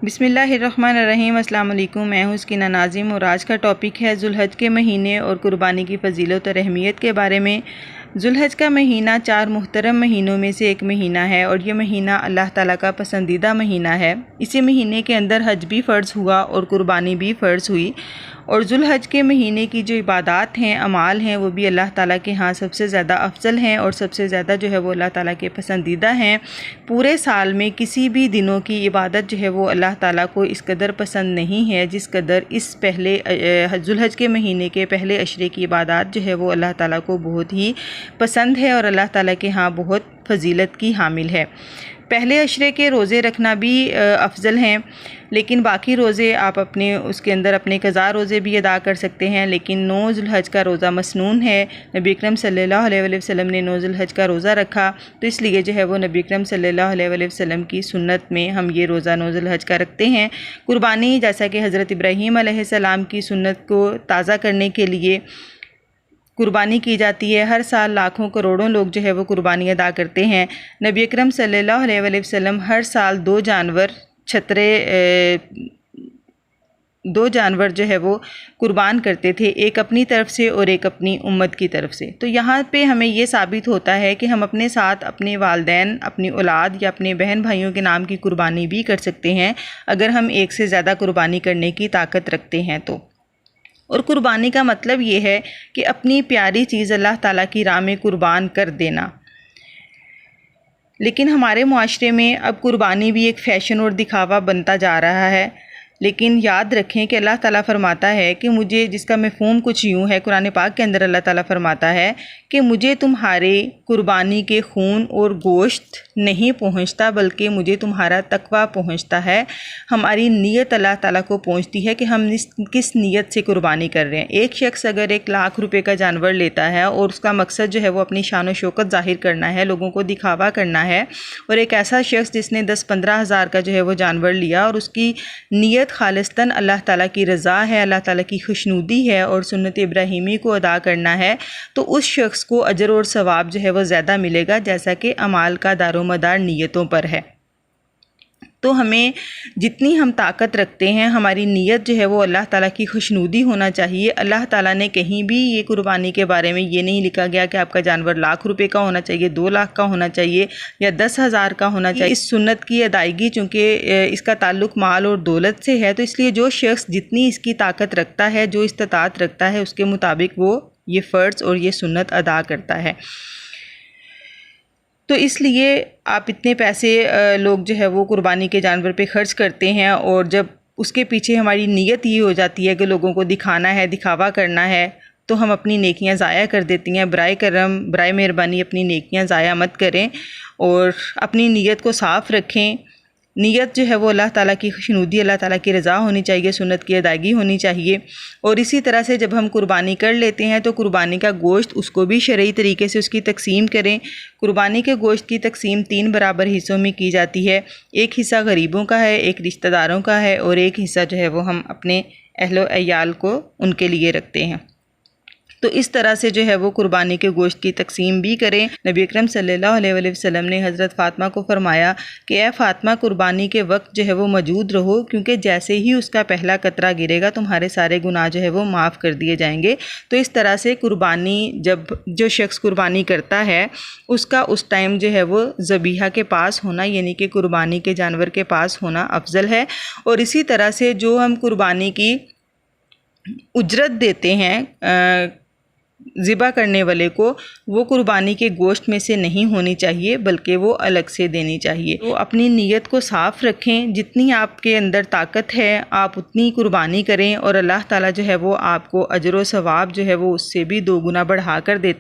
بسم اللہ الرحمن الرحیم۔ السلام علیکم، میں ہوں سکینہ ناظم اور آج کا ٹاپک ہے ذوالحج کے مہینے اور قربانی کی فضیلت اور اہمیت کے بارے میں۔ ذوالحج کا مہینہ 4 محترم مہینوں میں سے ایک مہینہ ہے اور یہ مہینہ اللہ تعالیٰ کا پسندیدہ مہینہ ہے۔ اسی مہینے کے اندر حج بھی فرض ہوا اور قربانی بھی فرض ہوئی، اور ذوالحج کے مہینے کی جو عبادات ہیں، اعمال ہیں، وہ بھی اللہ تعالیٰ کے ہاں سب سے زیادہ افضل ہیں اور سب سے زیادہ جو ہے وہ اللہ تعالیٰ کے پسندیدہ ہیں۔ پورے سال میں کسی بھی دنوں کی عبادت جو ہے وہ اللہ تعالیٰ کو اس قدر پسند نہیں ہے جس قدر اس پہلے ذوالحج کے مہینے کے پہلے عشرے کی عبادات جو ہے وہ اللہ تعالیٰ کو بہت ہی پسند ہے اور اللہ تعالیٰ کے ہاں بہت فضیلت کی حامل ہے۔ پہلے عشرے کے روزے رکھنا بھی افضل ہیں، لیکن باقی روزے آپ اس کے اندر اپنے قضا روزے بھی ادا کر سکتے ہیں، لیکن 9 ذوالحج کا روزہ مسنون ہے۔ نبی اکرم صلی اللہ علیہ وآلہ وسلم نے 9 ذوالحج کا روزہ رکھا، تو اس لیے جو ہے وہ نبی اکرم صلی اللہ علیہ وآلہ وسلم کی سنت میں ہم یہ روزہ 9 ذوالحج کا رکھتے ہیں۔ قربانی، جیسا کہ حضرت ابراہیم علیہ السلام کی سنت کو تازہ کرنے کے لیے قربانی کی جاتی ہے۔ ہر سال لاکھوں کروڑوں لوگ جو ہے وہ قربانی ادا کرتے ہیں۔ نبی اکرم صلی اللہ علیہ وآلہ وسلم ہر سال 2 جانور جو ہے وہ قربان کرتے تھے، ایک اپنی طرف سے اور ایک اپنی امت کی طرف سے۔ تو یہاں پہ ہمیں یہ ثابت ہوتا ہے کہ ہم اپنے ساتھ اپنے والدین، اپنی اولاد یا اپنے بہن بھائیوں کے نام کی قربانی بھی کر سکتے ہیں اگر ہم ایک سے زیادہ قربانی کرنے کی طاقت رکھتے ہیں تو۔ اور قربانی کا مطلب یہ ہے کہ اپنی پیاری چیز اللہ تعالیٰ کی راہ میں قربان کر دینا۔ لیکن ہمارے معاشرے میں اب قربانی بھی ایک فیشن اور دکھاوا بنتا جا رہا ہے، لیکن یاد رکھیں کہ اللہ تعالیٰ فرماتا ہے کہ مجھے، جس کا مفہوم کچھ یوں ہے، قرآن پاک کے اندر اللہ تعالیٰ فرماتا ہے کہ مجھے تمہارے قربانی کے خون اور گوشت نہیں پہنچتا، بلکہ مجھے تمہارا تقویٰ پہنچتا ہے۔ ہماری نیت اللہ تعالیٰ کو پہنچتی ہے کہ ہم کس نیت سے قربانی کر رہے ہیں۔ ایک شخص اگر 1 لاکھ روپے کا جانور لیتا ہے اور اس کا مقصد جو ہے وہ اپنی شان و شوکت ظاہر کرنا ہے، لوگوں کو دکھاوا کرنا ہے، اور ایک ایسا شخص جس نے 10-15 ہزار کا جو ہے وہ جانور لیا اور اس کی نیت خالصتاً اللہ تعالیٰ کی رضا ہے، اللہ تعالیٰ کی خوشنودی ہے اور سنت ابراہیمی کو ادا کرنا ہے، تو اس شخص کو اجر اور ثواب جو ہے وہ زیادہ ملے گا، جیسا کہ اعمال کا دار و مدار نیتوں پر ہے۔ تو ہمیں جتنی ہم طاقت رکھتے ہیں، ہماری نیت جو ہے وہ اللہ تعالیٰ کی خوشنودی ہونا چاہیے۔ اللہ تعالیٰ نے کہیں بھی یہ قربانی کے بارے میں یہ نہیں لکھا گیا کہ آپ کا جانور 1 لاکھ روپے کا ہونا چاہیے، 2 لاکھ کا ہونا چاہیے یا 10,000 کا ہونا چاہیے۔ اس سنت کی ادائیگی چونکہ اس کا تعلق مال اور دولت سے ہے، تو اس لیے جو شخص جتنی اس کی طاقت رکھتا ہے، جو استطاعت رکھتا ہے، اس کے مطابق وہ یہ فرض اور یہ سنت ادا کرتا ہے۔ تو اس لیے آپ اتنے پیسے لوگ جو ہے وہ قربانی کے جانور پہ خرچ کرتے ہیں، اور جب اس کے پیچھے ہماری نیت یہ ہو جاتی ہے کہ لوگوں کو دکھانا ہے، دکھاوا کرنا ہے، تو ہم اپنی نیکیاں ضائع کر دیتی ہیں۔ برائے کرم، برائے مہربانی اپنی نیکیاں ضائع مت کریں اور اپنی نیت کو صاف رکھیں۔ نیت جو ہے وہ اللہ تعالیٰ کی خوشنودی، اللہ تعالیٰ کی رضا ہونی چاہیے، سنت کی ادائیگی ہونی چاہیے۔ اور اسی طرح سے جب ہم قربانی کر لیتے ہیں تو قربانی کا گوشت، اس کو بھی شرعی طریقے سے اس کی تقسیم کریں۔ قربانی کے گوشت کی تقسیم 3 برابر حصوں میں کی جاتی ہے۔ ایک حصہ غریبوں کا ہے، ایک رشتہ داروں کا ہے، اور ایک حصہ جو ہے وہ ہم اپنے اہل و عیال کو ان کے لیے رکھتے ہیں۔ تو اس طرح سے جو ہے وہ قربانی کے گوشت کی تقسیم بھی کریں۔ نبی اکرم صلی اللہ علیہ وآلہ وسلم نے حضرت فاطمہ کو فرمایا کہ اے فاطمہ، قربانی کے وقت جو ہے وہ موجود رہو، کیونکہ جیسے ہی اس کا پہلا قطرہ گرے گا تمہارے سارے گناہ جو ہے وہ معاف کر دیے جائیں گے۔ تو اس طرح سے قربانی، جب جو شخص قربانی کرتا ہے اس کا اس ٹائم جو ہے وہ ذبیحہ کے پاس ہونا، یعنی کہ قربانی کے جانور کے پاس ہونا افضل ہے۔ اور اسی طرح سے جو ہم قربانی کی اجرت دیتے ہیں ذبح کرنے والے کو، وہ قربانی کے گوشت میں سے نہیں ہونی چاہیے، بلکہ وہ الگ سے دینی چاہیے۔ تو اپنی نیت کو صاف رکھیں، جتنی آپ کے اندر طاقت ہے آپ اتنی قربانی کریں، اور اللہ تعالیٰ جو ہے وہ آپ کو اجر و ثواب جو ہے وہ اس سے بھی 2 گنا بڑھا کر دیتا ہے۔